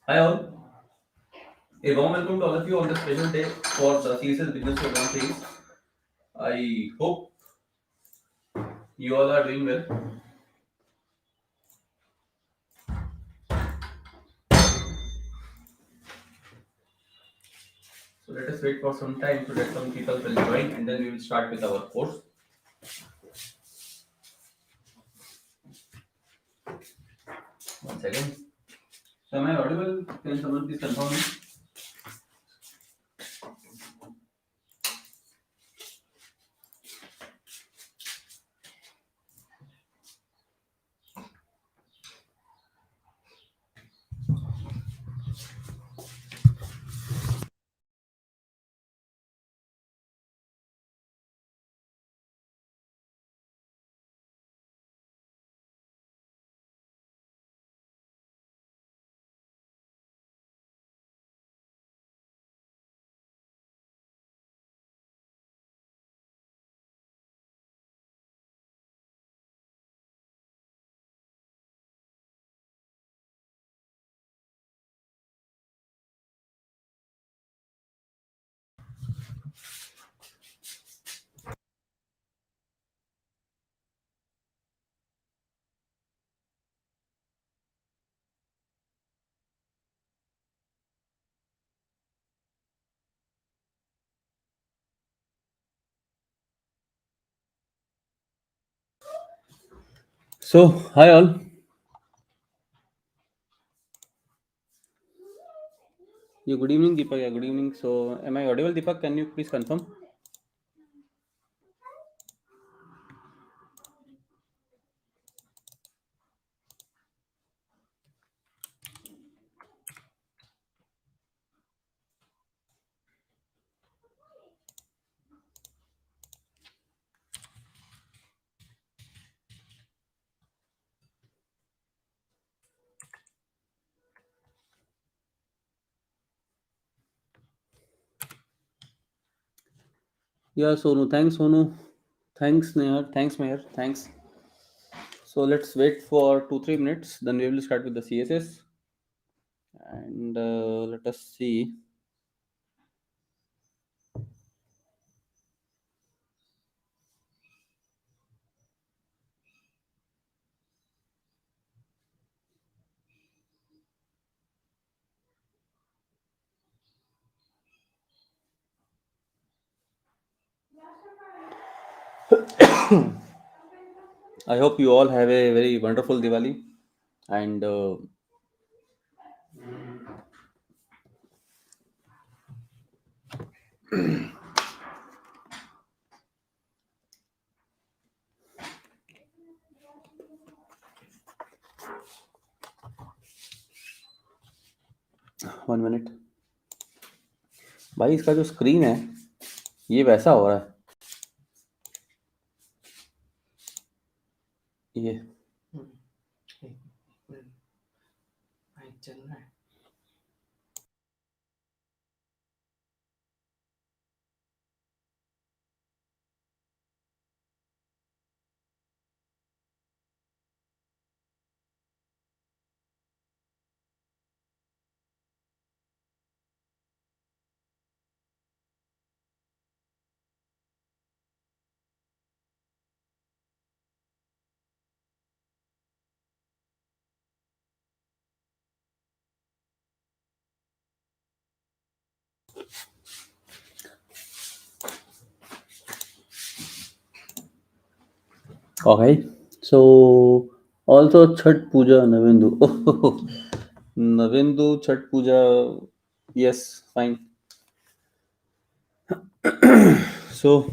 Hi all, a warm welcome to all of you on this special day for the CSS Beginner Program series. I hope you all are doing well. So let us wait for some time so that some people will join and then we will start with our course. One second. So am I audible? Can someone please confirm me? So hi all. Yeah, good evening, Deepak. Yeah, good evening. So am I audible, Deepak? Can you please confirm? Yeah, Sonu. Thanks, Sonu. Thanks, Nehar. Thanks, Meher. Thanks. So let's wait for 2-3 minutes. Then we will start with the CSS. And let us see. I hope you all have a very wonderful Diwali. And 1 minute. भाई इसका जो screen है ये वैसा हो रहा है ये चल रहा है। Okay. So also Chhat Puja Navendu. Navendu Chhat Puja. Yes, fine. So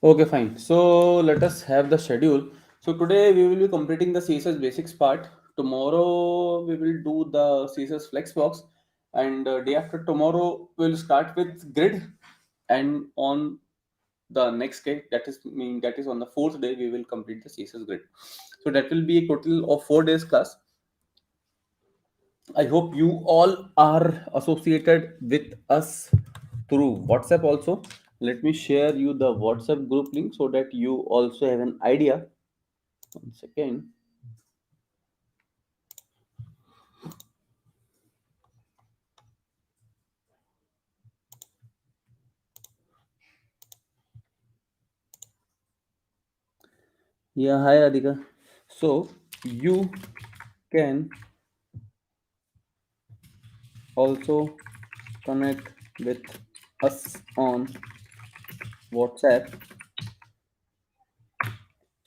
okay, fine. So let us have the schedule. So today we will be completing the CSS Basics part. Tomorrow we will do the CSS Flexbox, and day after tomorrow we'll start with Grid, and on the next day, that is on the fourth day, we will complete the CSS Grid. So that will be a total of 4 days class. I hope you all are associated with us through WhatsApp also. Let me share you the WhatsApp group link so that you also have an idea. One second. Yeah, hi Radhika. So you can also connect with us on WhatsApp.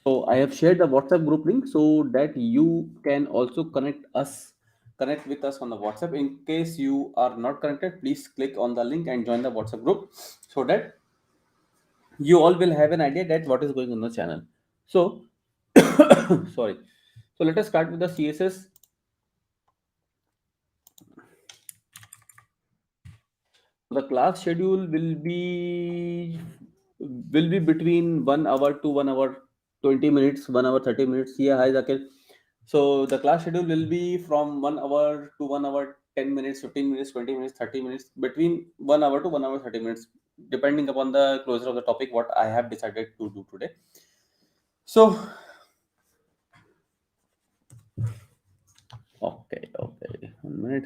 So I have shared the WhatsApp group link so that you can also connect with us on the WhatsApp. In case you are not connected, please click on the link and join the WhatsApp group so that you all will have an idea that what is going on the channel. So sorry. So let us start with the CSS. The class schedule will be between 1 hour to 1 hour 20 minutes, 1 hour 30 minutes. Yeah, hi Zakir. So the class schedule will be from 1 hour to 1 hour 10 minutes, 15 minutes, 20 minutes, 30 minutes, between 1 hour to 1 hour 30 minutes, depending upon the closure of the topic what I have decided to do today. So okay, 1 minute.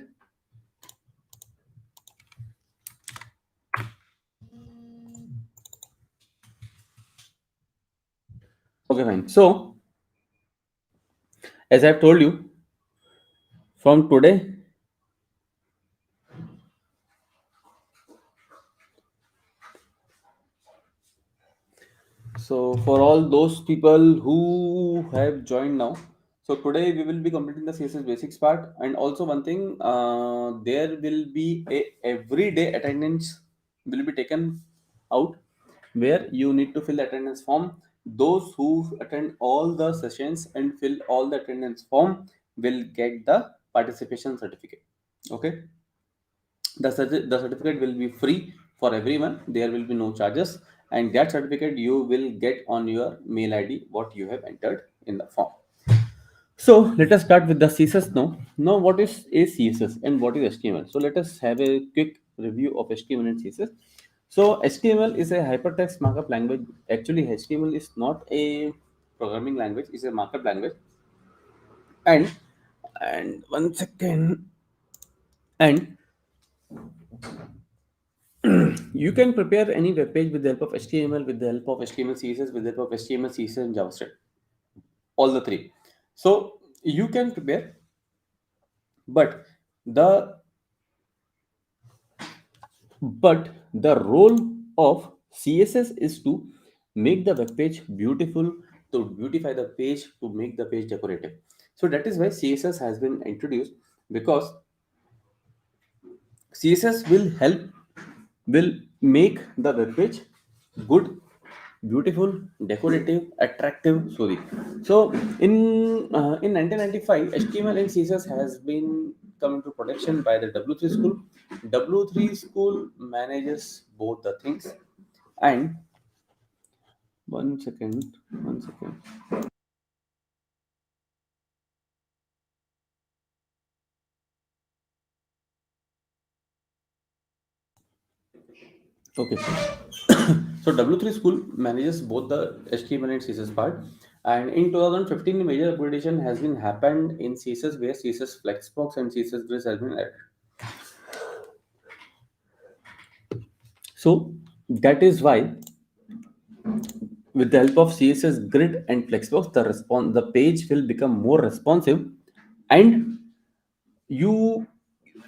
Okay, fine. So as I've told you, from today, so for all those people who have joined now, so today we will be completing the CSS basics part, and also one thing, there will be a everyday attendance will be taken out where you need to fill the attendance form. Those who attend all the sessions and fill all the attendance form will get the participation certificate. Okay, the certificate will be free for everyone. There will be no charges, and that certificate you will get on your mail ID what you have entered in the form. So let us start with the CSS now. Now, what is a CSS and what is HTML? So let us have a quick review of HTML and CSS. So HTML is a hypertext markup language. Actually, HTML is not a programming language; it's a markup language. And one second. And you can prepare any web page with the help of HTML, with the help of HTML CSS, with the help of HTML CSS and JavaScript, all the three. So you can prepare, but the the role of CSS is to make the web page beautiful, to beautify the page, to make the page decorative. So that is why CSS has been introduced, because CSS will make the web page good, beautiful, decorative, attractive. Sorry. So in 1995, HTML and CSS has been come into production by the W3 school. W3 school manages both the things. And one second. Okay. So W3 school manages both the HTML and CSS part. And in 2015, a major upgradation has been happened in CSS where CSS Flexbox and CSS Grid has been added. So that is why, with the help of CSS Grid and Flexbox, the page will become more responsive, and you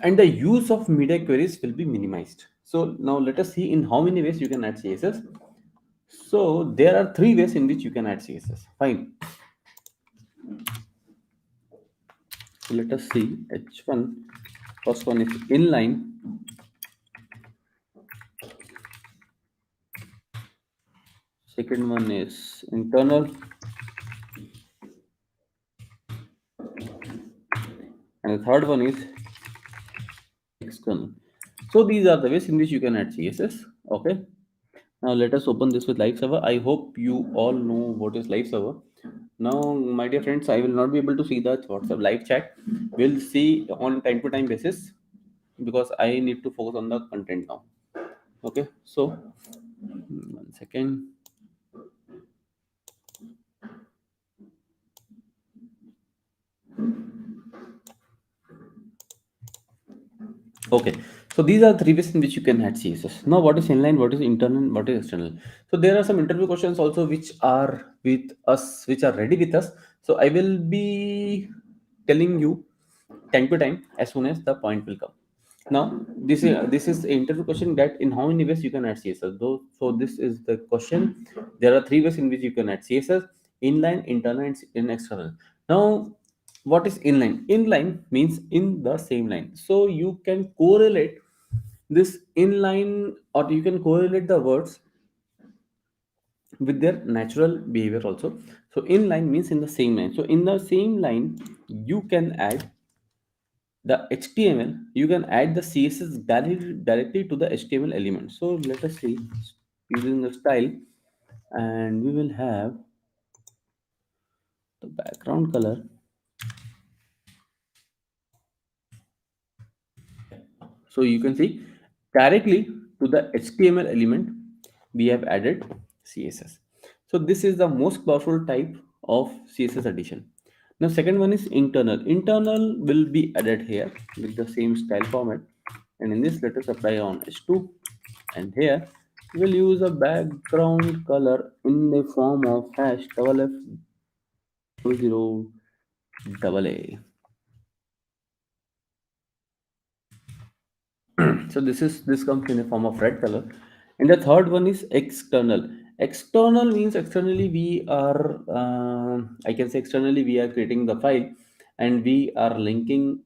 and the use of media queries will be minimized. So now let us see in how many ways you can add CSS. So there are three ways in which you can add CSS. Fine. So let us see H1. First one is inline. Second one is internal. And the third one is external. So these are the ways in which you can add CSS. Okay. Now let us open this with live server. I hope you all know what is live server. Now, my dear friends, I will not be able to see the WhatsApp live chat. We'll see on time to time basis because I need to focus on the content now. Okay, so 1 second. Okay, so these are three ways in which you can add CSS. Now, what is inline, what is internal, what is external? So there are some interview questions also which are with us, which are ready with us. So I will be telling you time to time as soon as the point will come. Now, this is an interview question that in how many ways you can add CSS. Though, so this is the question. There are three ways in which you can add CSS: inline, internal, and external. Now, what is inline? Inline means in the same line. So you can correlate this inline, or you can correlate the words with their natural behavior also. So inline means in the same line. So in the same line, you can add the HTML, you can add the CSS directly to the HTML element. So let us see using the style, and we will have the background color. So you can see directly to the HTML element, we have added CSS. So this is the most powerful type of CSS addition. Now second one is internal. Internal will be added here with the same style format. And in this, let us apply on H2. And here we will use a background color in the form of hash double F 00 double A. So this comes in a form of red color. And the third one is external. External means externally we are I can say externally we are creating the file and we are linking.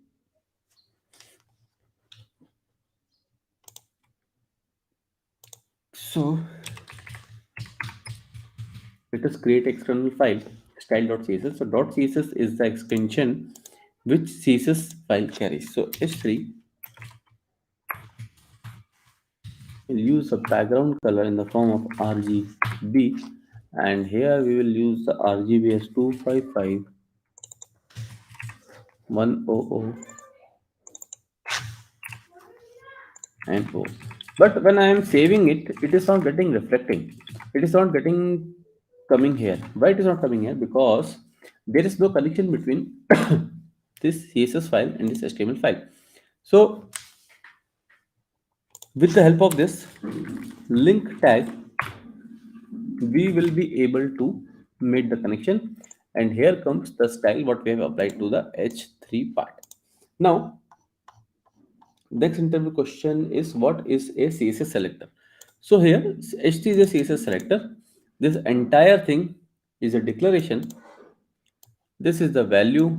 So let us create external file style.css. So .css is the extension which css file carries. So h3 will use a background color in the form of RGB, and here we will use the RGB as 255100 and O. But when I am saving it, it is not getting reflecting. It is not getting coming here. Why it is not coming here? Because there is no connection between this CSS file and this HTML file. So with the help of this link tag, we will be able to make the connection. And here comes the style what we have applied to the H3 part. Now, next interview question is what is a CSS selector? So here HT is a CSS selector. This entire thing is a declaration. This is the value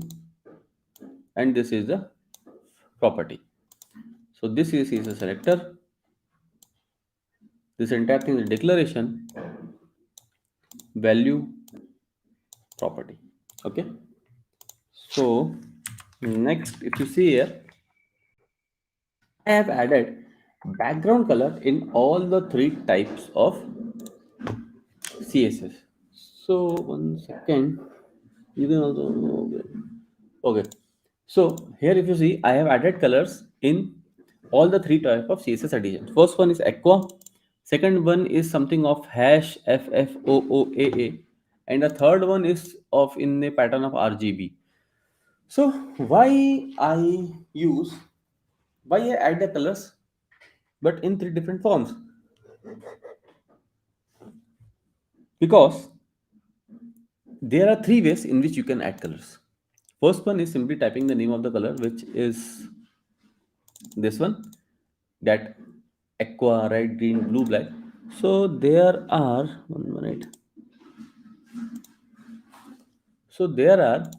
and this is the property. So this is CSS selector. This entire thing is a declaration, value, property. Okay. So next, if you see here, I have added background color in all the three types of CSS. So 1 second, you can also okay. So here if you see, I have added colors in all the three type of CSS additions. First one is aqua, second one is something of hash FFOOAA, and the third one is of in a pattern of RGB. So I use why I add the colors but in three different forms? Because there are three ways in which you can add colors. First one is simply typing the name of the color, which is this one, that aqua, red, green, blue, black. So there are 1 minute. So there are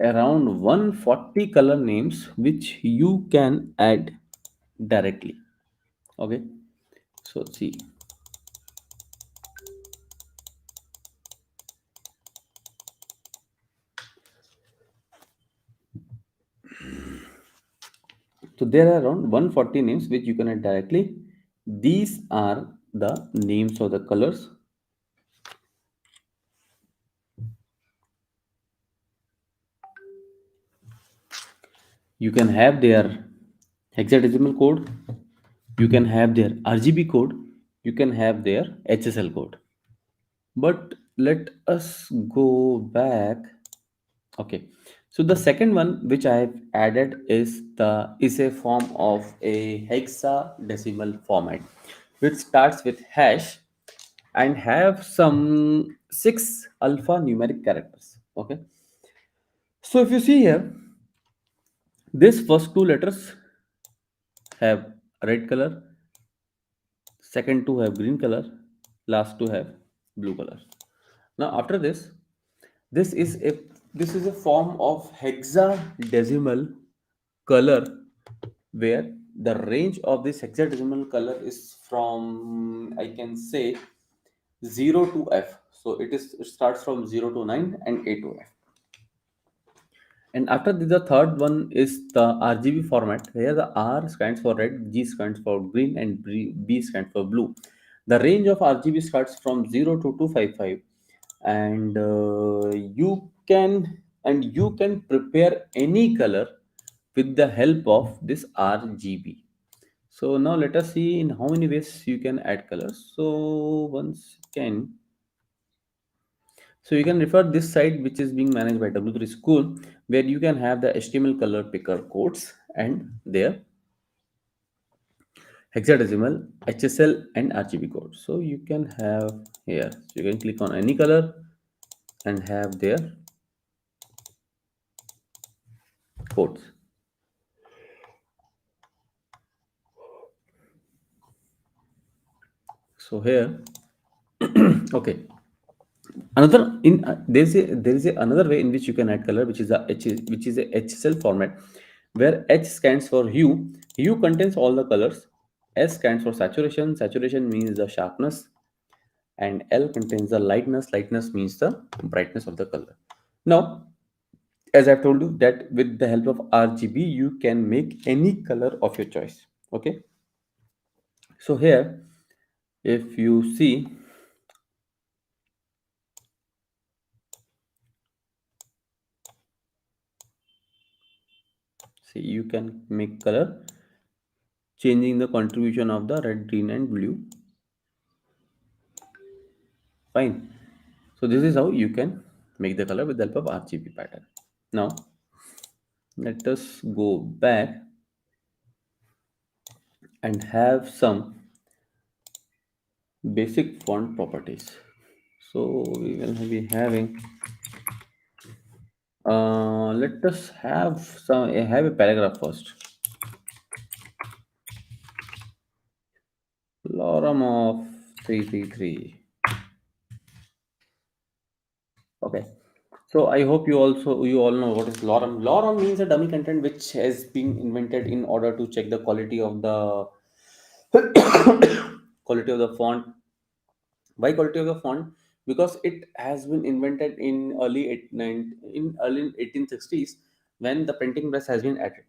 around 140 color names which you can add directly. Okay. So see, So there are around 140 names which you can add directly. These are the names of the colors. You can have their hexadecimal code. You can have their RGB code. You can have their HSL code. But let us go back. Okay. So the second one which I have added is a form of a hexadecimal format, which starts with hash and have some six alphanumeric characters. Okay. So if you see here, this first two letters have red color, second two have green color, last two have blue color. Now after this, this is a this is a form of hexadecimal color where the range of this hexadecimal color is from, I can say, 0 to F. So it starts from 0 to 9 and A to F. And after this, the third one is the RGB format. Here the R stands for red, G stands for green, and B stands for blue. The range of RGB starts from 0 to 255, and you can prepare any color with the help of this RGB. So now let us see in how many ways you can add colors. So once again, so you can refer this site which is being managed by W3 School, where you can have the HTML color picker codes and their hexadecimal, HSL and RGB codes. So you can have here. So you can click on any color and have their codes. So here, okay. Another in another way in which you can add color, which is a HSL format, where H stands for hue. Hue contains all the colors. S stands for saturation. Saturation means the sharpness, and L contains the lightness. Lightness means the brightness of the color. Now, as I've told you that with the help of RGB, you can make any color of your choice. Okay. So here, if you see, you can make color changing the contribution of the red, green, and blue. Fine. So this is how you can make the color with the help of RGB pattern. Now let us go back and have some basic font properties. So we will be having. Let us have a paragraph first. Lorem of 333. Okay. So I hope you all know what is lorem. Lorem means a dummy content which has been invented in order to check the quality of the quality of the font. Why quality of the font? Because it has been invented in early 1860s when the printing press has been added.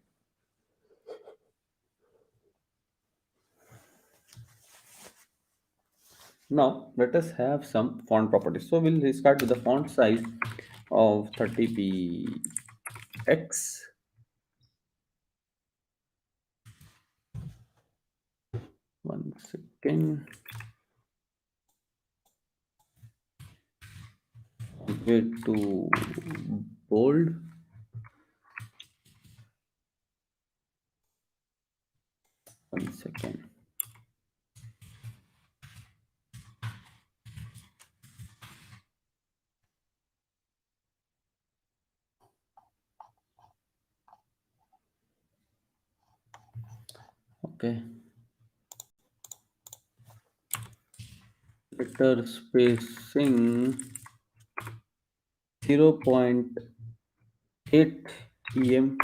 Now let us have some font properties. So we'll start with the font size of 30px. One second. Way to bold. One second. Okay. Letter spacing 0.8 em.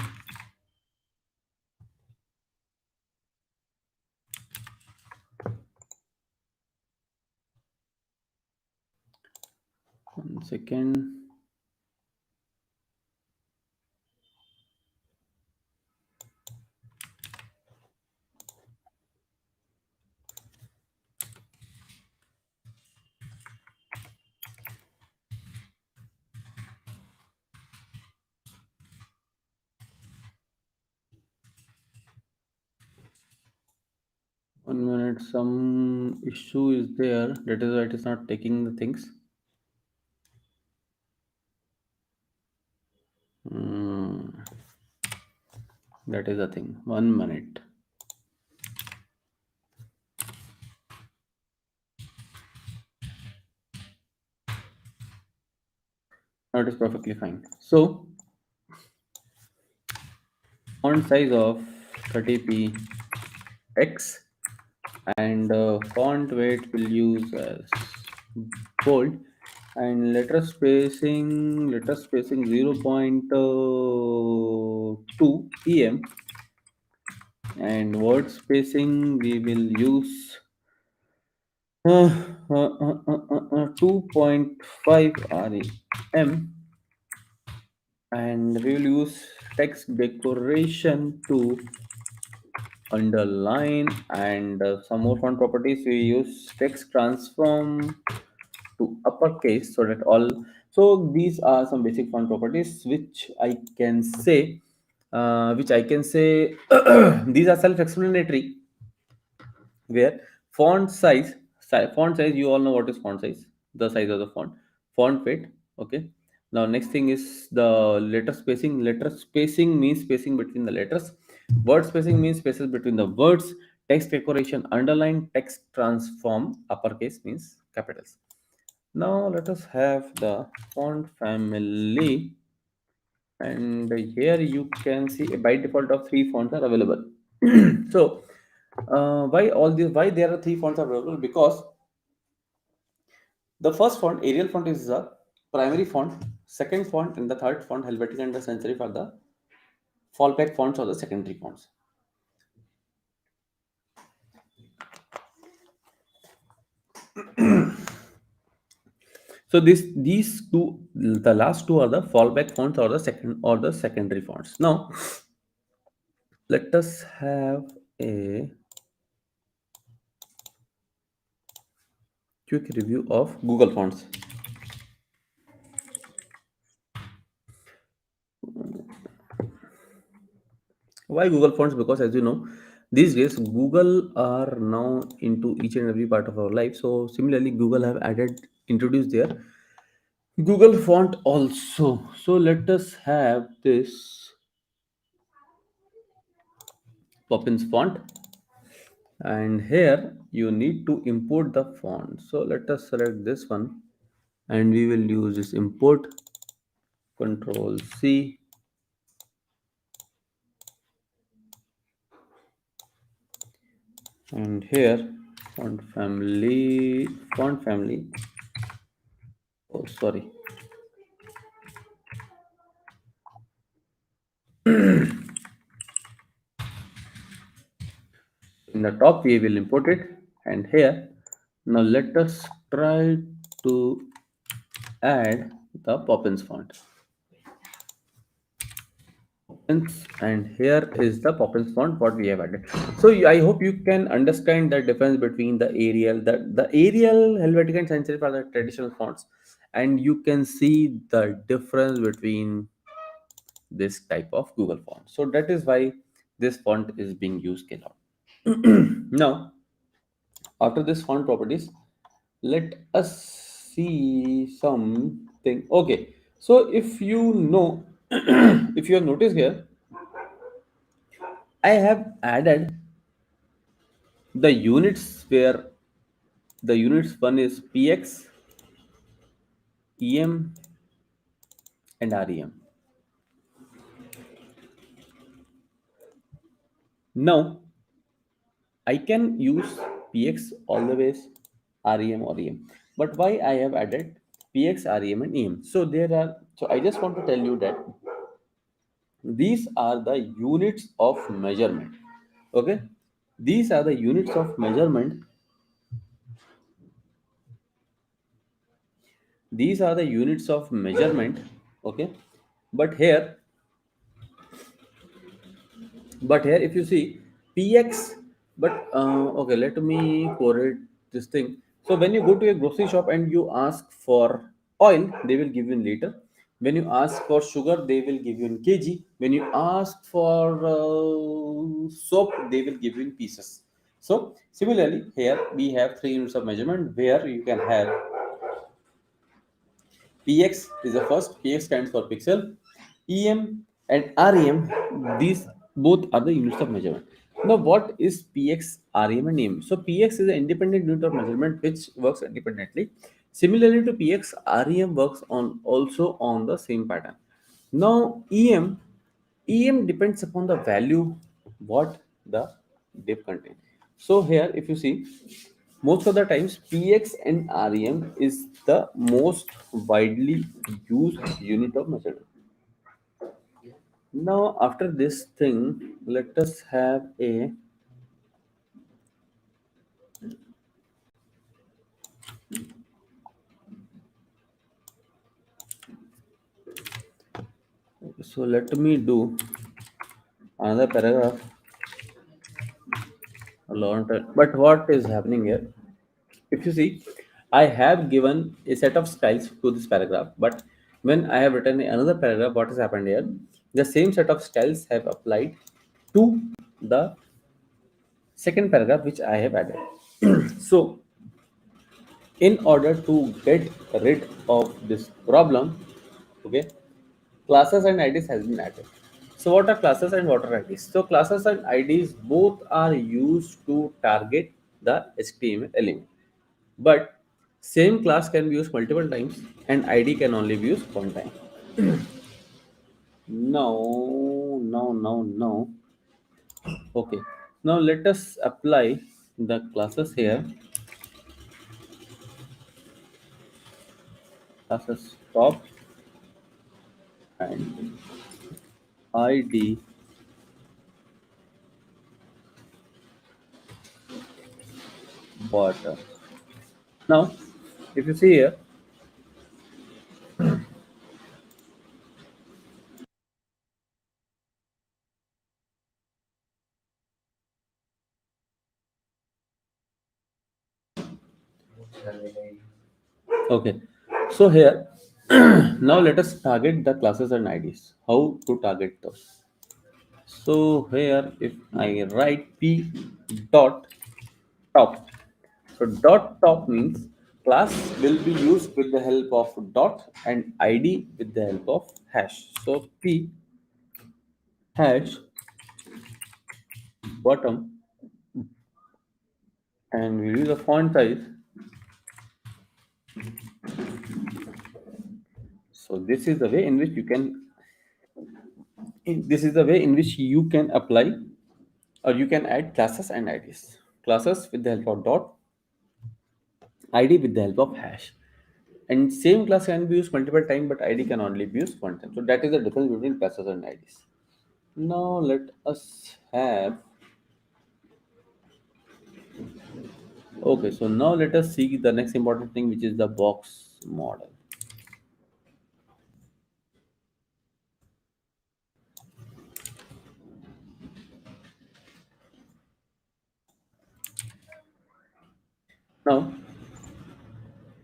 One second. 1 minute, some issue is there. That is why it is not taking the things. Hmm, that is the thing. 1 minute. That is perfectly fine. So, font size of 30 px and font weight will use as bold, and letter spacing 0.2 em, and word spacing we will use 2.5 rem, and we will use text decoration to underline, and some more font properties we use text transform to uppercase, so that all. So these are some basic font properties which I can say these are self-explanatory, where font size, you all know what is font size, the size of the font weight. Okay, now next thing is the letter spacing means spacing between the letters. Word spacing means spaces between the words. Text decoration underline. Text transform uppercase means capitals. Now let us have the font family, and here you can see by default of three fonts are available. So why there are three fonts are available? Because the first font, Arial font, is the primary font. Second font and the third font, Helvetica and the Sans serif, are the fallback fonts or the secondary fonts. So these two, the last two are the fallback fonts or the secondary fonts. Now let us have a quick review of Google Fonts. Why Google Fonts? Because as you know, these days Google are now into each and every part of our life. So similarly, Google have introduced their Google font also. So let us have this Poppins font, and here you need to import the font. So let us select this one, and we will use this import, Control C, and here font family. Oh, sorry. In the top we will import it, and here now let us try to add the Poppins font. And here is the Poppins font what we have added. So I hope you can understand the difference between the Arial, the Arial, Helvetica and Sans serif are the traditional fonts, and you can see the difference between this type of Google font. So that is why this font is being used a lot. Now, after this font properties, let us see something. Okay, so if you know, if you have noticed here, I have added the units, where the units one is px, em, and rem. Now I can use px always, rem or em. But why I have added px, rem, and em? So I just want to tell you that these are the units of measurement. Okay, these are the units of measurement. These are the units of measurement. Okay, but here but here, if you see px, but okay, let me correct this thing. So when you go to a grocery shop and you ask for oil, they will give you in liter. When you ask for sugar, they will give you in kg. When you ask for soap, they will give you in pieces. So similarly, here we have three units of measurement where you can have px is the first. Px stands for pixel. Em and rem, these both are the units of measurement. Now, what is px, rem, and em? So px is an independent unit of measurement which works independently. Similarly to px, rem works on also on the same pattern. Now, em depends upon the value what the div contains. So here, if you see, most of the times px and rem is the most widely used unit of measurement. Now, after this thing, let us have a so let me do another paragraph a long time. But what is happening here? If you see, I have given a set of styles to this paragraph, but when I have written another paragraph, what has happened here? The same set of styles have applied to the second paragraph which I have added. So, in order to get rid of this problem, okay, classes and IDs has been added. So what are classes and what are IDs? So classes and IDs both are used to target the HTML element. But same class can be used multiple times and ID can only be used one time. No. Okay. Now let us apply the classes here. Classes top and ID bottom. Now, if you see here, okay. So here, now let us target the classes and IDs. How to target those? So here, if I write p dot top, so dot top means class will be used with the help of dot and ID with the help of hash. So p hash bottom, and we use a font size. So this is the way in which you can. This is the way in which you can apply or you can add classes and IDs. Classes with the help of dot, ID with the help of hash. And same class can be used multiple times, but ID can only be used one time. So that is the difference between classes and IDs. Now let us have. Okay, so now let us see the next important thing, which is the box model. Now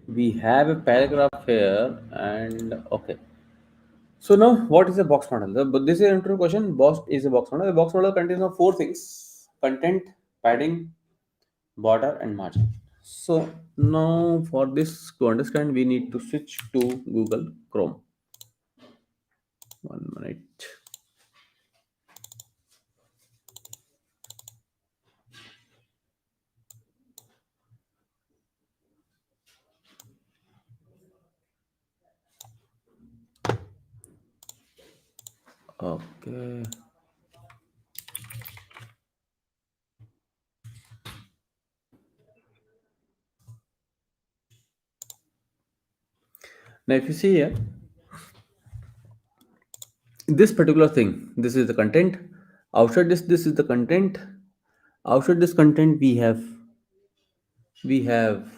we have a paragraph here, and okay. So now, what is a box model? But this is an intro question. Box is a box model. A box model contains of four things: content, padding, border, and margin. So now, for this to understand, we need to switch to Google Chrome. 1 minute. Okay. Now, if you see here, this particular thing, this is the content. Outside this is the content. Outside this content, we have we have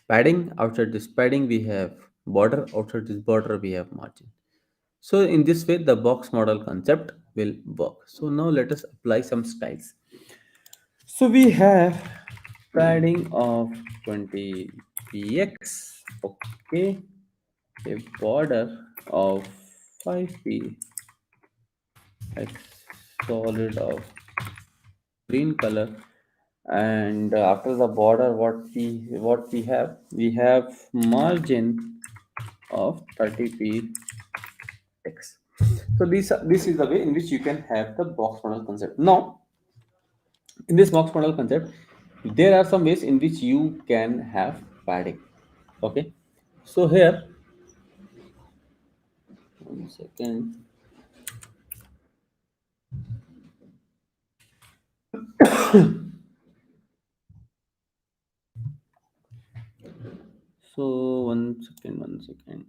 padding. Outside this padding we have border. Outside this border we have margin. So in this way the box model concept will work. So now let us apply some styles. So we have padding of 20 px, okay, a border of 5 p, x solid of green color, and after the border, what we have margin of 30 px. So this is the way in which you can have the box model concept. Now, in this box model concept, there are some ways in which you can have padding. Okay, so here, one second. So one second.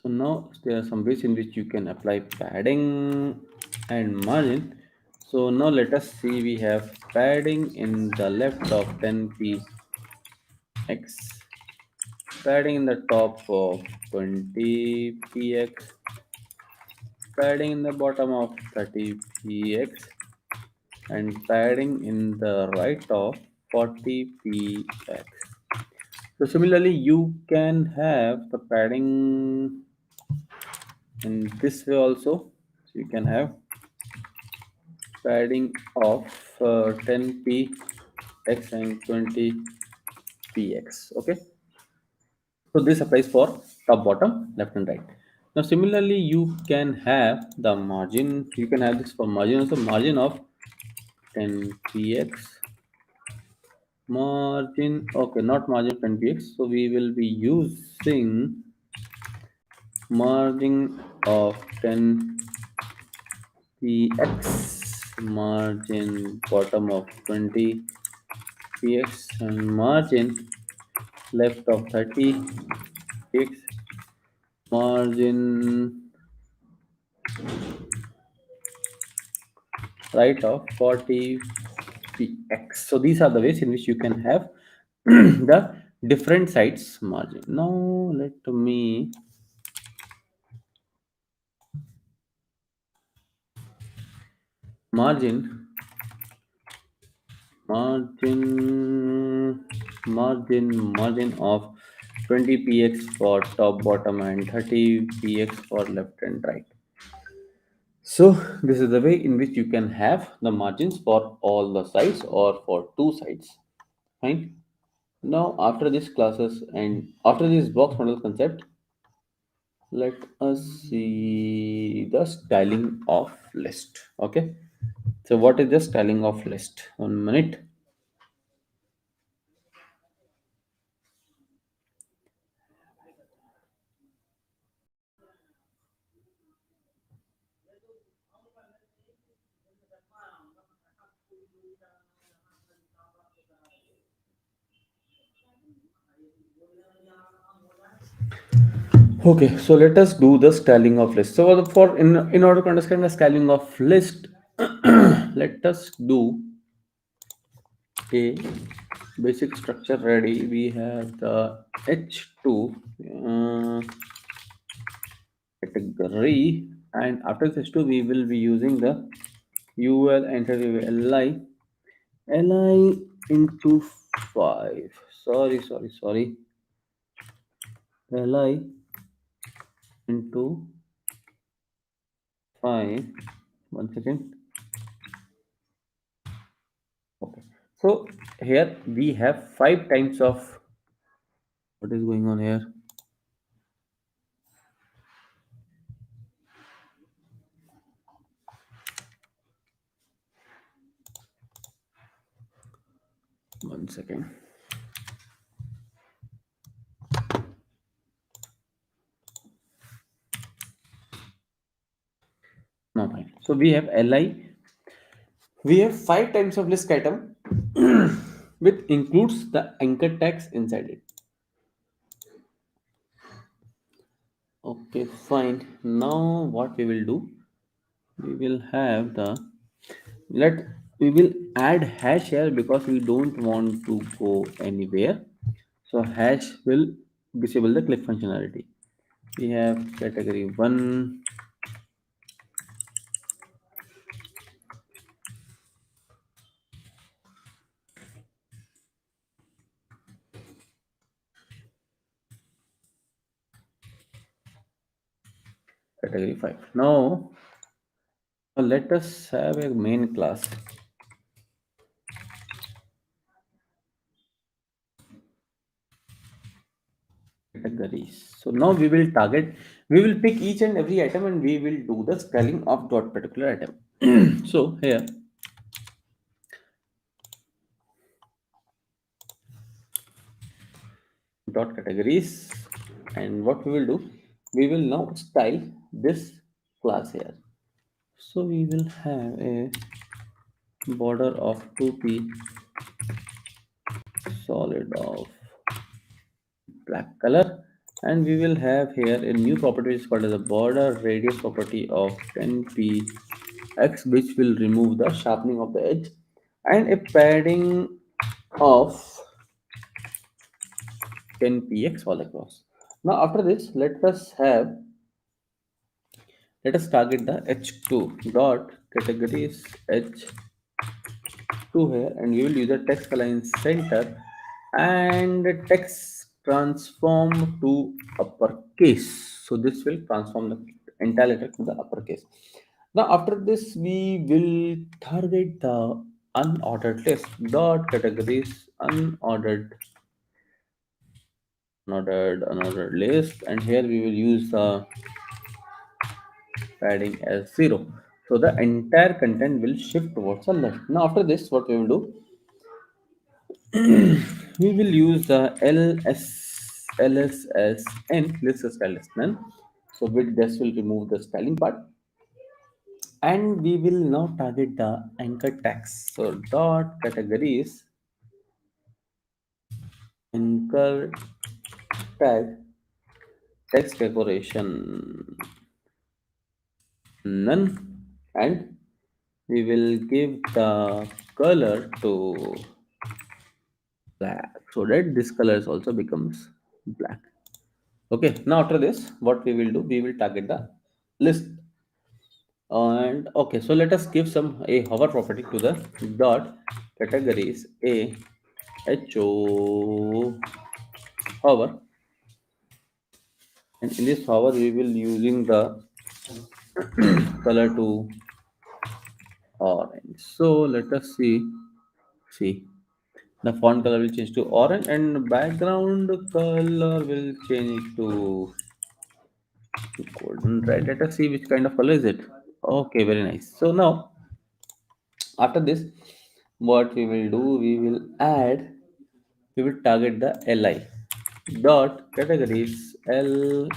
So now there are some ways in which you can apply padding and margin. So now let us see, we have padding in the left of 10 px, padding in the top of 20 px, padding in the bottom of 30 px, and padding in the right of 40 px. So similarly, you can have the padding in this way also. So you can have padding of 10 px and 20 px. Okay, so this applies for top, bottom, left and right. Now similarly, you can have the margin, you can have this for margin also, margin of 10 px, margin, okay, not margin 10 px, so we will be using margin of 10 px, margin bottom of 20 px, and margin left of 30 px, margin right of 40 px. So these are the ways in which you can have the different sides margin. Now let me margin margin of 20 px for top, bottom, and 30 px for left and right. So this is the way in which you can have the margins for all the sides or for two sides. Fine. Now after these classes and after this box model concept, let us see the styling of list. Okay. So what is the styling of list? 1 minute. Okay, so let us do the styling of list. So for in order to understand the styling of list, let us do a basic structure ready. We have the H2 category, and after this H2 we will be using the UL entity li into 5. Sorry. Li into 5. One second. Okay. So here we have 5 times of what is going on here. One second. No, fine. So we have li. We have 5 times of list item, which includes the anchor tags inside it. Okay, fine. Now what we will do? We will have the let we will add hash here because we don't want to go anywhere. So hash will disable the click functionality. We have category 1, category 5. Now let us have a main class categories. So now we will target, we will pick each and every item and we will do the styling of that particular item. So here dot categories, and what we will do, we will now style this class here. So we will have a border of 2p solid of black color, and we will have here a new property which is called as a border radius property of 10px, which will remove the sharpening of the edge, and a padding of 10px all across. Now after this, let us target the h2 dot categories h2 here, and we will use the text align center and text transform to uppercase. So this will transform the entire letter to the uppercase. Now after this, we will target the unordered list dot categories unordered list, and here we will use the padding as 0. So the entire content will shift towards the left. Now after this, what we will do, we will use the LSSN, list style list. So with this will remove the styling part, and we will now target the anchor tags. So dot categories anchor tag text decoration none, and we will give the color to black so that this color also becomes black. Okay, now after this, what we will do, we will target the list. And okay, so let us give some a hover property to the dot categories a ho hover, and in this hover we will using the color to orange. So let us see the font color will change to orange, and background color will change to golden red. Let us see which kind of color is it. Okay, very nice. So now after this, what we will do, we will target the li dot categories li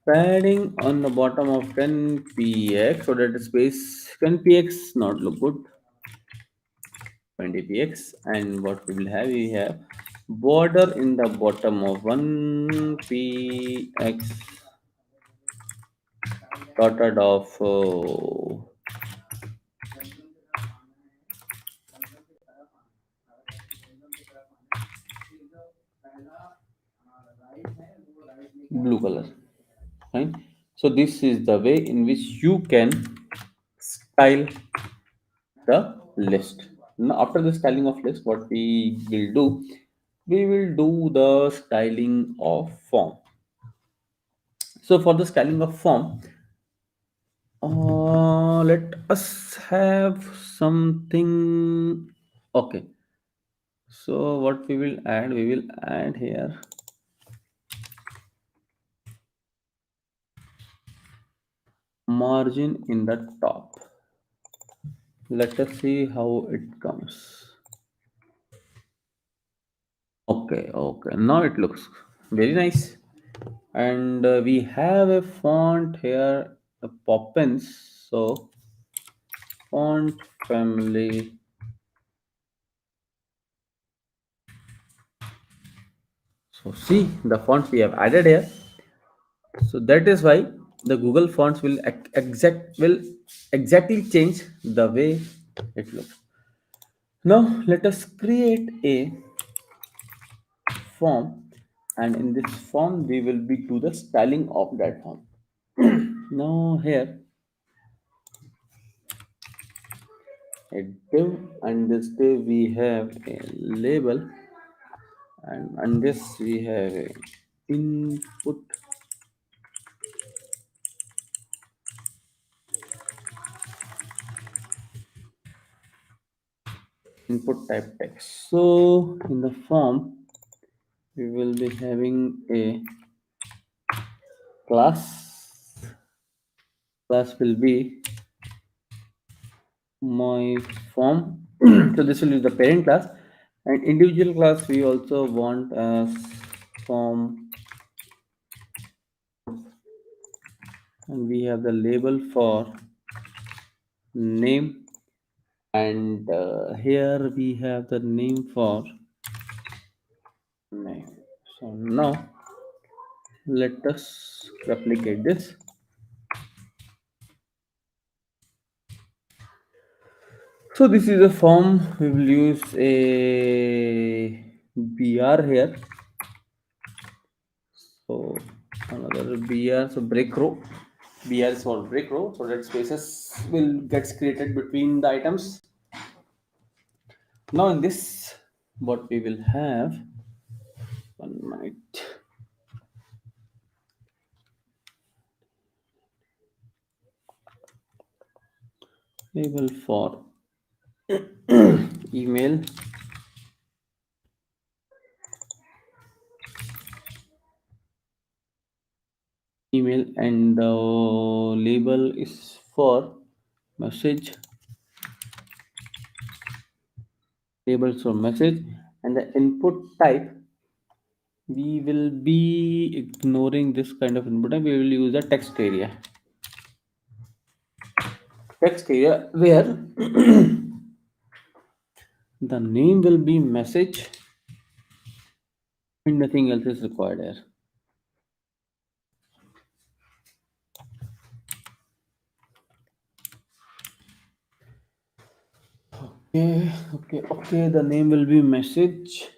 padding on the bottom of 10px, so that the space 10px not look good, 20px, and what we will have, we have border in the bottom of 1px dotted of blue color. Fine. So this is the way in which you can style the list. Now after the styling of list, what we will do the styling of form. So for the styling of form, let us have something. Okay, so what we will add here margin in the top. Let us see how it comes. Okay, now it looks very nice. And we have a font here, the Poppins. So font family. So see the fonts we have added here. So that is why the Google fonts will exactly change the way it looks. Now let us create a form, and in this form we will be do the styling of that form. Now here a div, and this div we have a label, and on this we have a input type text. So in the form we will be having a class. Class will be my form. So this will be the parent class, and individual class we also want as form, and we have the label for name, and here we have the name for name. So now let us replicate this. So this is a form. We will use a BR here. So another BR, so break row. BR is for break row, so that spaces will gets created between the items. Now in this, what we will have, 1 minute. Label for email, and the label is for message, labels for message, and the input type we will be ignoring this kind of input type. We will use a text area where the name will be message and nothing else is required here. Okay, the name will be message.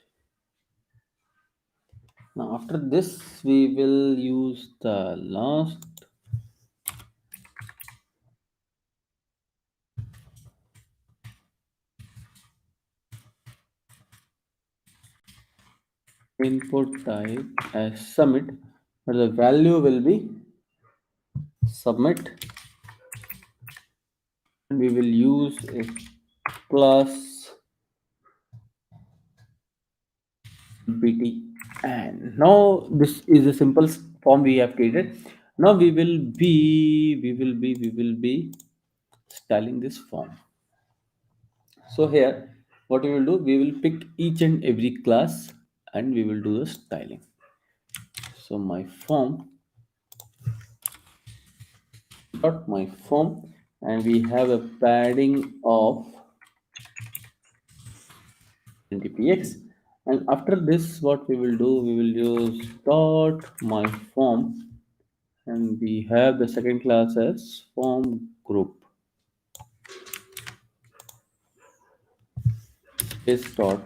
Now after this we will use the last input type as submit, but the value will be submit, and we will use a class bt. And now this is a simple form we have created. Now we will be styling this form. So here what we will do, we will pick each and every class and we will do the styling. So my form dot my form, and we have a padding of 20px, and after this what we will do, we will use dot my form, and we have the second class as form group is dot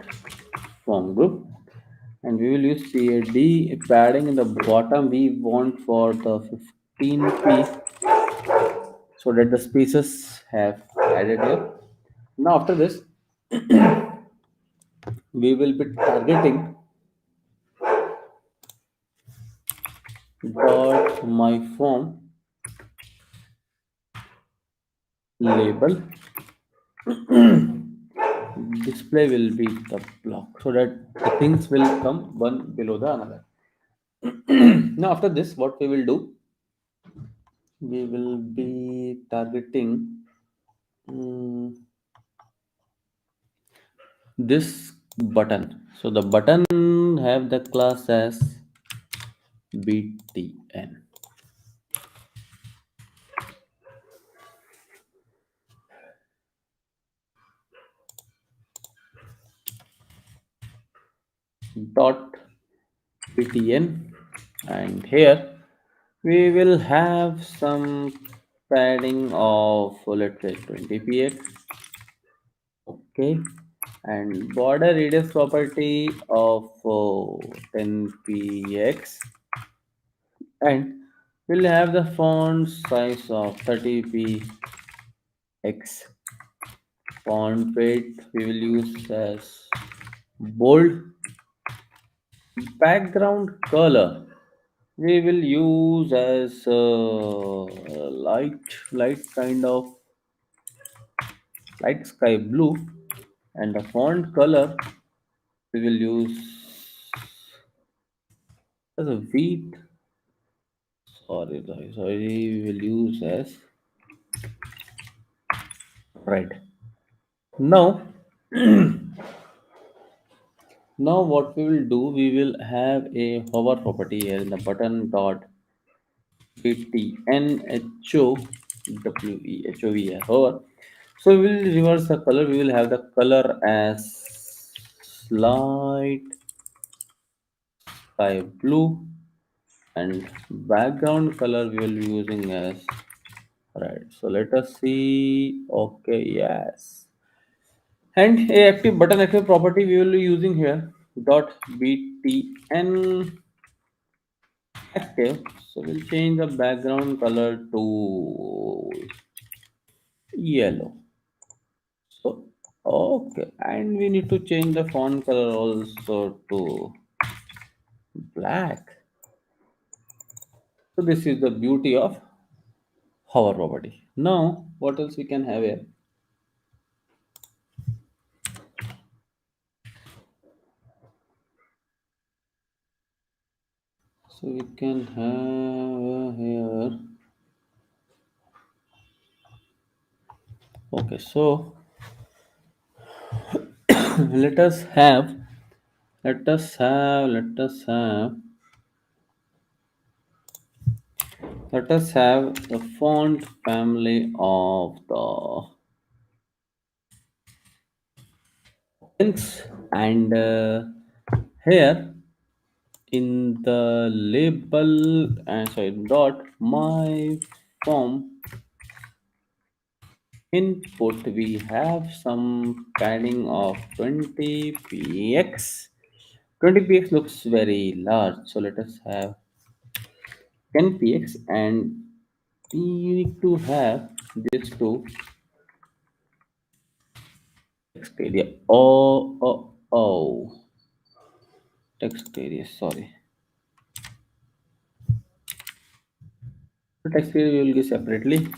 form group, and we will use pad padding in the bottom. We want for the 15p so that the spaces have added here. Now after this we will be targeting dot my form label display will be the block, so that the things will come one below the another. Now after this what we will do, we will be targeting this button. So the button have the class as btn. Dot btn, and here we will have some padding of, let's say, 20px. Okay, and border radius property of 10px, and we'll have the font size of 30px. Font weight we will use as bold. Background color We will use as light kind of light sky blue, and the font color we will use as a wheat. Sorry, we will use as red. Now, now what we will do, we will have a hover property here in the button dot btnhowehove hover. So we will reverse the color. We will have the color as light sky blue, and background color we will be using as red. So let us see. Okay, yes. And a active button active property we will be using here dot btn active. So we'll change the background color to yellow. So okay, and we need to change the font color also to black. So this is the beauty of hover property. Now what else we can have here? So we can have here. Okay, so let us have let us have the font family of the links, and here in the label sorry dot my form input we have some padding of 20 px. 20 px looks very large, so let us have 10 px, and we need to have this to text area. Oh, text area, sorry. The text area we will give separately.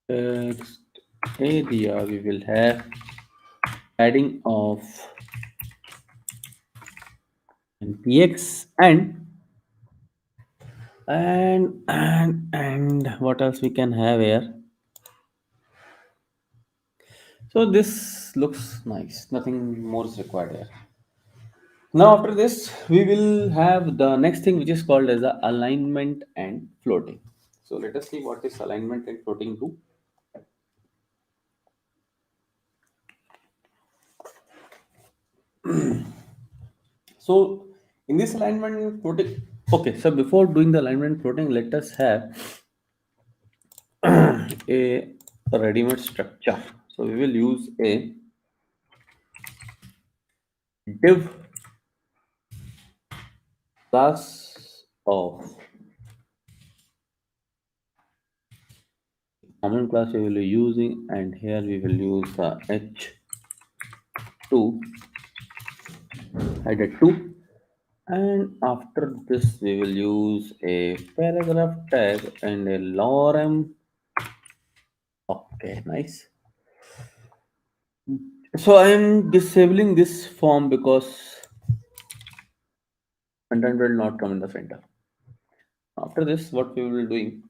Text area we will have padding of px, and what else we can have here? So this looks nice. Nothing more is required here. Now after this, we will have the next thing which is called as the alignment and floating. So let us see what is alignment and floating do. So in this alignment and floating, okay. So before doing the alignment and floating, let us have a ready-made structure. So we will use a div class of common class we will be using, and here we will use the h2 header 2, and after this we will use a paragraph tag and a lorem. Okay, nice. So I am disabling this form because content will not come in the center. After this, what we will be doing,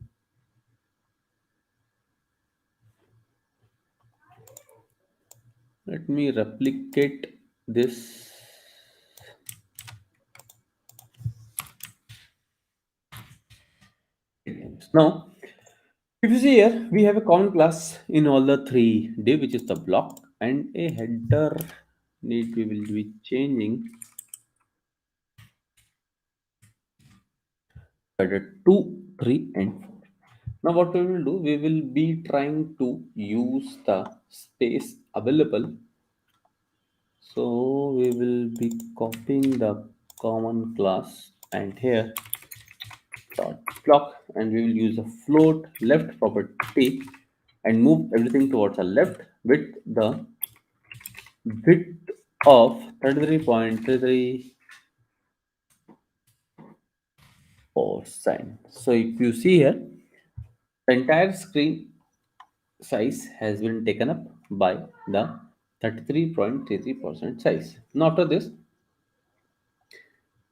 let me replicate this. Now if you see here, we have a common class in all the three div, which is the block, and a header need we will be changing header 2, 3, and 4. Now what we will do, we will be trying to use the space available. So we will be copying the common class, and here dot block, and we will use a float left property and move everything towards the left with the width of 33.33%. So if you see here, the entire screen size has been taken up by the 33.33% size. Now after this,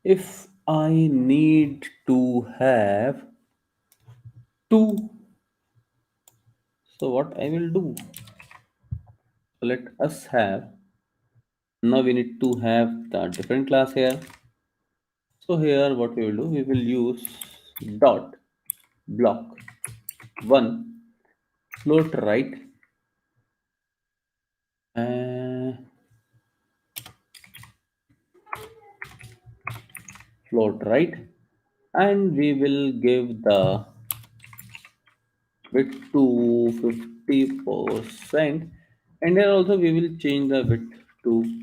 if I need to have two, so what I will do? So let us have, now we need to have the different class here. So here what we will do, we will use dot block one float right and float right, and we will give the width to 50%, and here also we will change the width to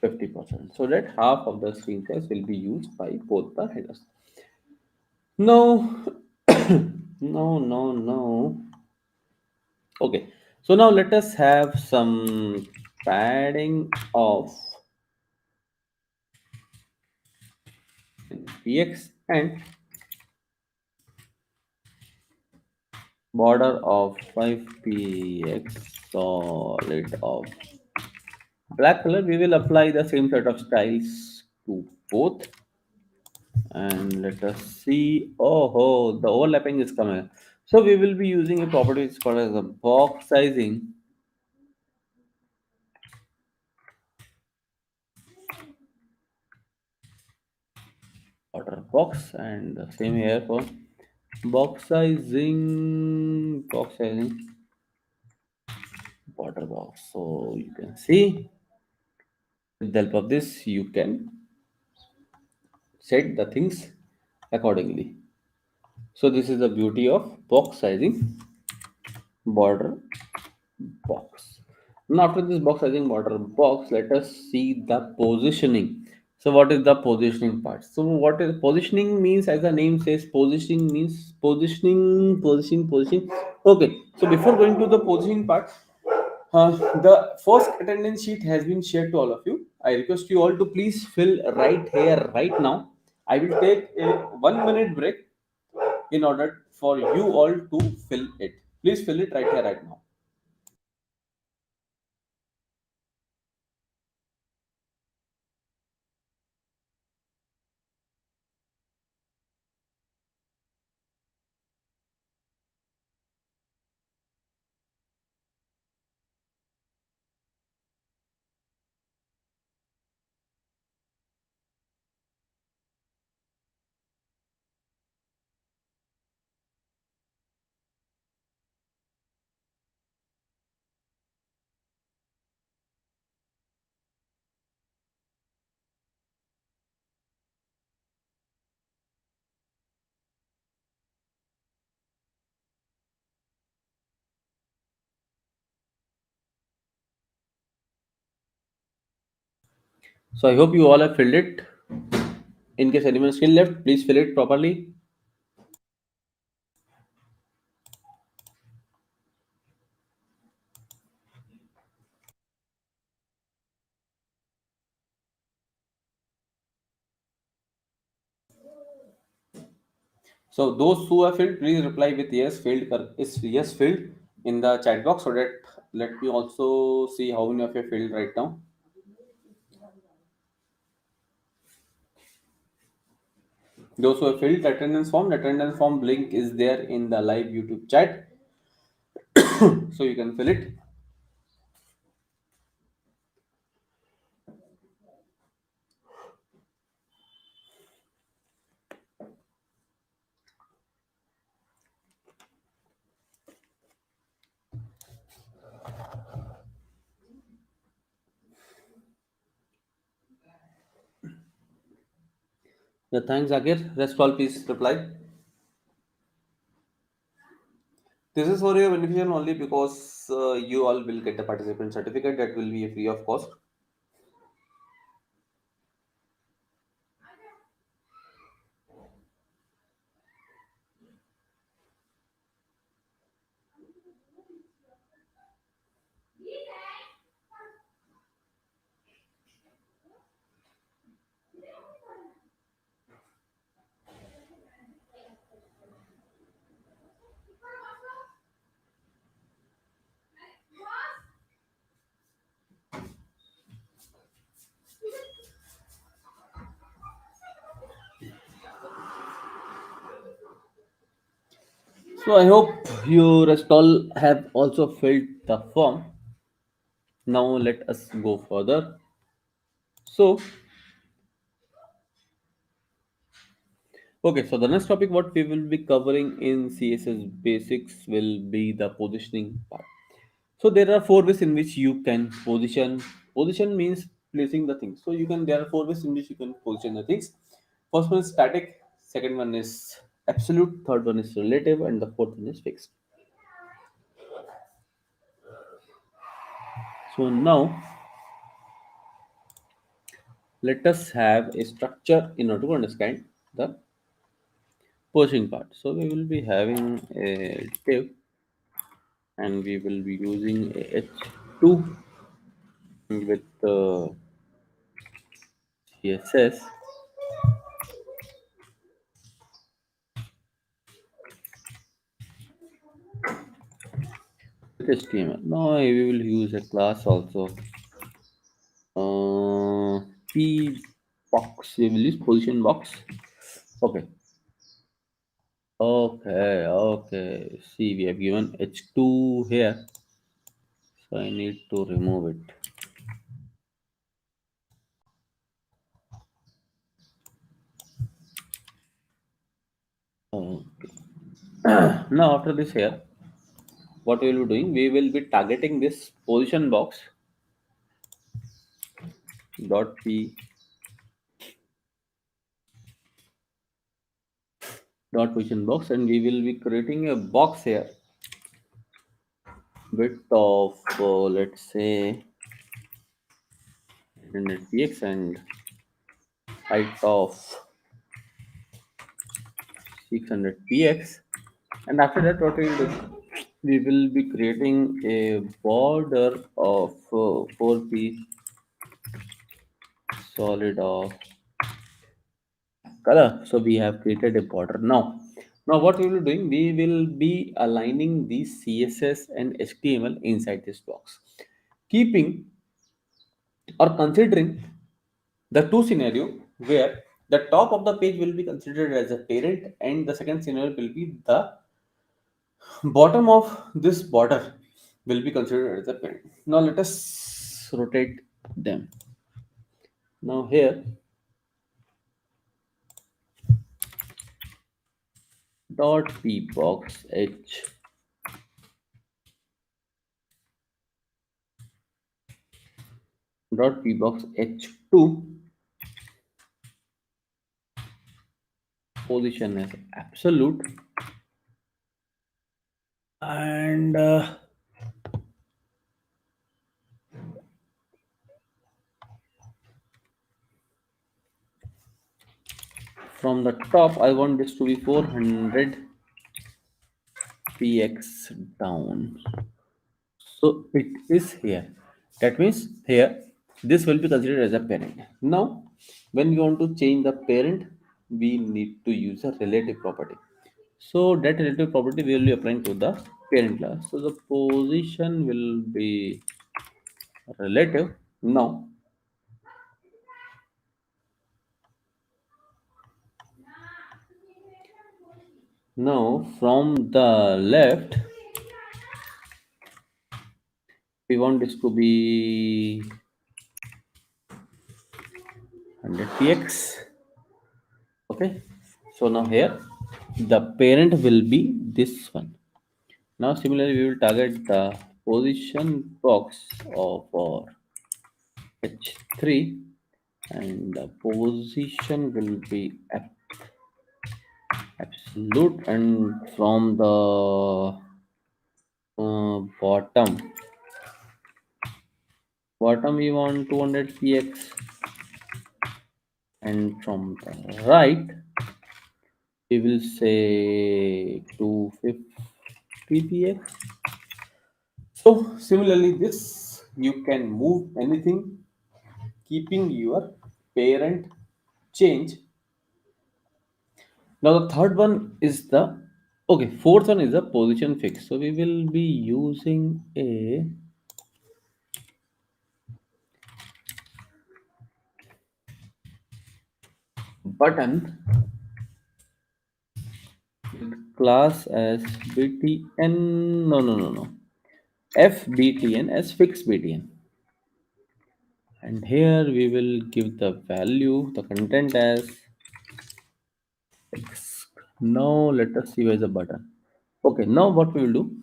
50% so that half of the screen size will be used by both the headers. No, no. Okay, so now let us have some padding of px and border of 5px solid of black color. We will apply the same set of styles to both, and let us see. Oh, the overlapping is coming. So we will be using a property which is called as a box sizing, order box, and the same here for box sizing border box. So you can see with the help of this you can set the things accordingly. So this is the beauty of box sizing border box. Now after this box sizing border box, let us see the positioning. So what is the positioning part? So what is positioning means, as the name says, positioning means positioning. Okay, so before going to the positioning part, the first attendance sheet has been shared to all of you. I request you all to please fill right here, right now. I will take a 1 minute break in order for you all to fill it. Please fill it right here, right now. So I hope you all have filled it. In case anyone is still left, please fill it properly. So those who have filled, please reply with yes filled. Is yes filled in the chat box, so that let me also see how many of you filled right now. Those who have filled the attendance form link is there in the live YouTube chat, so you can fill it. The thanks Zakir. Rest all please reply. This is for your beneficial only because you all will get the participant certificate that will be free of cost. So I hope you rest all have also filled the form. Now let us go further. So okay, so the next topic what we will be covering in CSS basics will be the positioning part. So there are four ways in which you can position. Position means placing the things. So you can there are four ways in which you can position the things. First one is static, second one is absolute, third one is relative, and the fourth one is fixed. So now let us have a structure in order to understand the positioning part. So we will be having a div and we will be using a h2 with CSS with HTML. Now we will use a class also. P box. We will use position box. Okay. Okay. Okay. See, we have given h2 here, so I need to remove it. Okay. Now after this here, what we will be doing? We will be targeting this position box dot p dot position box, and we will be creating a box here width of let's say 100 px and height of 600 px. And after that, what we will do? We will be creating a border of 4 piece solid of color. So we have created a border now. Now what we will be doing? We will be aligning the CSS and HTML inside this box, keeping or considering the two scenario where the top of the page will be considered as a parent and the second scenario will be the bottom of this border will be considered as a parent. Now let us rotate them. Now here dot p box h dot p box h2 position as absolute, and from the top I want this to be 400 px down. So it is here. That means here this will be considered as a parent. Now, when we want to change the parent, we need to use a relative property. So that relative property we will be applying to the parent class. So the position will be relative. Now from the left, we want this to be 100 px. Okay. So now here the parent will be this one. Now similarly we will target the position box of our h3 and the position will be absolute, and from the bottom we want 200 px, and from the right we will say 250 px. So similarly this you can move anything keeping your parent change. Now the third one is the okay. Fourth one is the position fix. So we will be using a button with class as btn. No, no, no, no. fbtn as fix btn. And here we will give the value, the content as X. Now let us see where is the button. Okay, now what we will do,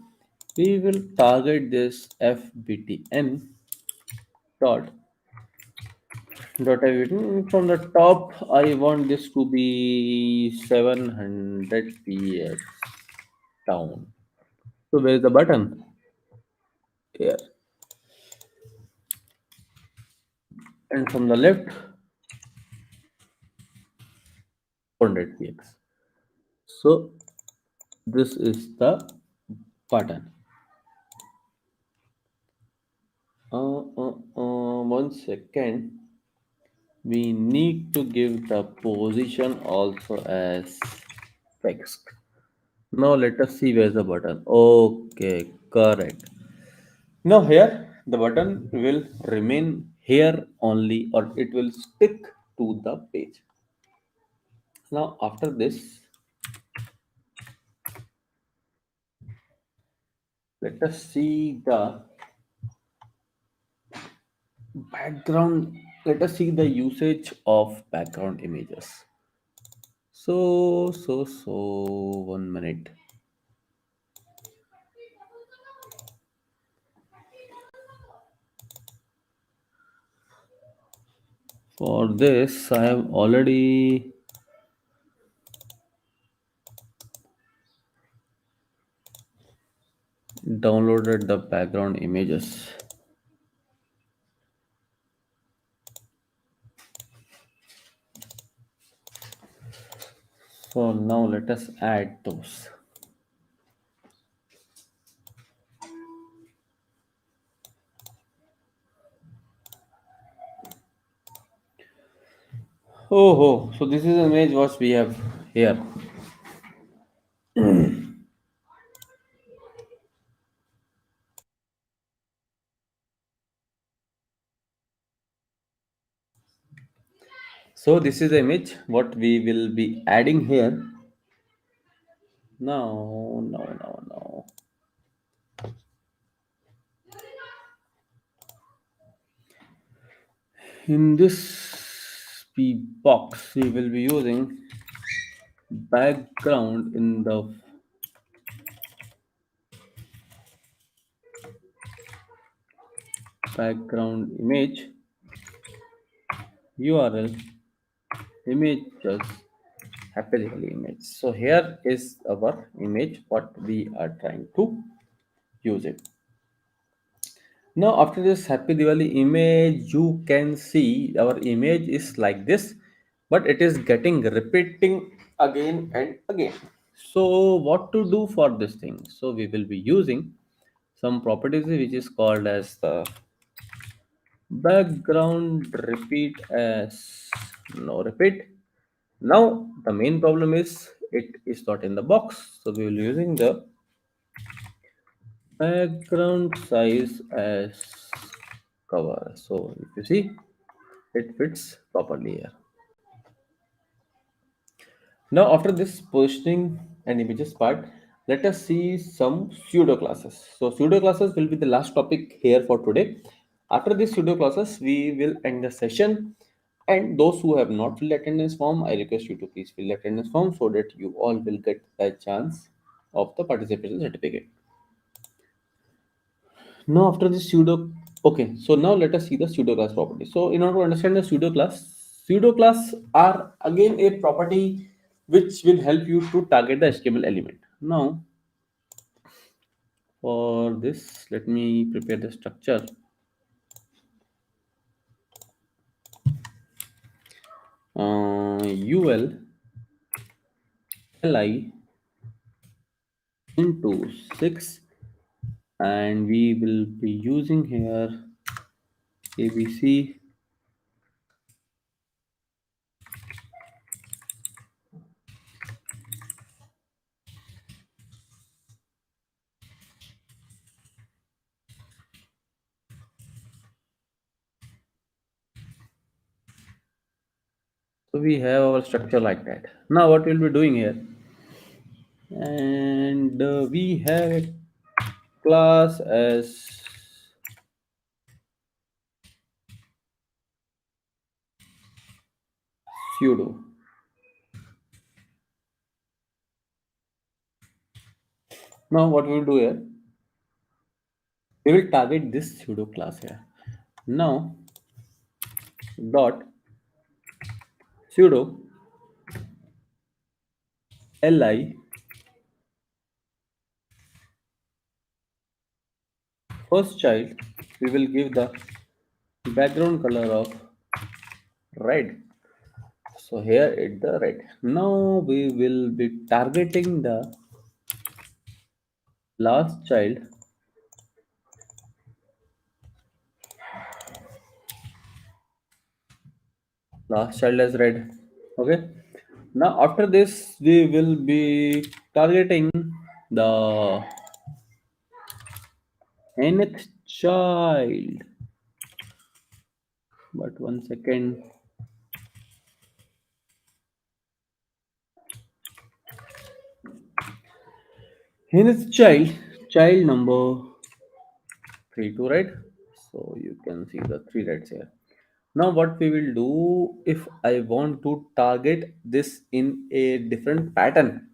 we will target this fbtn dot dot everything from the top. I want this to be 700 px down. So where is the button? Here. And from the left, 400 px. So this is the button. 1 second. We need to give the position also as text. Now let us see where's the button. Okay, correct. Now here the button will remain here only, or it will stick to the page. Now after this, let us see the background. Let us see the usage of background images. So 1 minute. For this, I have already downloaded the background images. So now let us add those. Oh, so this is the image what we have here. So this is the image what we will be adding here. No. In this P box, we will be using background in the background image URL images happily image. So here is our image what we are trying to use it. Now after this happy Diwali image, you can see our image is like this, but it is getting repeating again and again. So what to do for this thing? So we will be using some properties which is called as the background repeat as no repeat. Now the main problem is it is not in the box, so we will be using the background size as cover. So if you see, it fits properly here. Now after this positioning and images part, let us see some pseudo classes. So pseudo classes will be the last topic here for today. After this pseudo classes, we will end the session. And those who have not filled attendance form, I request you to please fill the attendance form so that you all will get a chance of the participation certificate. Now after this okay, so now let us see the pseudo class property. So in order to understand the pseudo class are again a property which will help you to target the HTML element. Now for this, let me prepare the structure. UL li into 6, and we will be using here ABC. So we have our structure like that. Now what we'll be doing here, and we have a class as pseudo. Now what we will do here, we will target this pseudo class here. Now dot pseudo li first child, we will give the background color of red. So here it the red. Now we will be targeting the last child, as red. Okay. Now after this we will be targeting the nth child. But one second. Nth child number 3 2, right? So you can see the three reds here. Now what we will do, if I want to target this in a different pattern,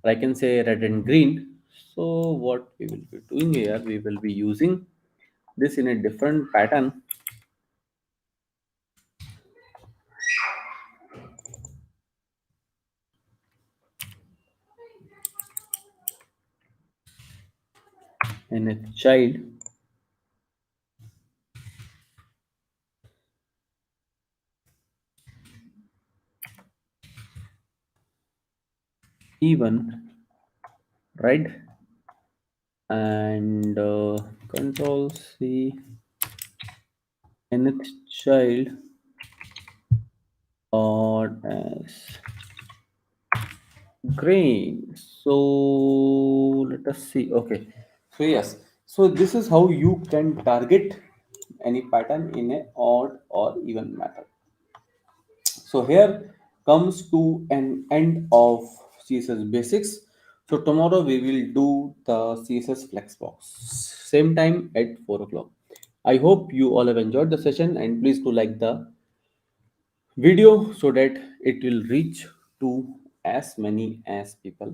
I can say red and green. So what we will be doing here, we will be using this in a different pattern, and a child even red, and control C, nth child odd as green. So let us see. Okay. So yes. So this is how you can target any pattern in a odd or even method. So here comes to an end of CSS Basics. So tomorrow we will do the CSS Flexbox. Same time at 4 o'clock. I hope you all have enjoyed the session, and please do like the video so that it will reach to as many as people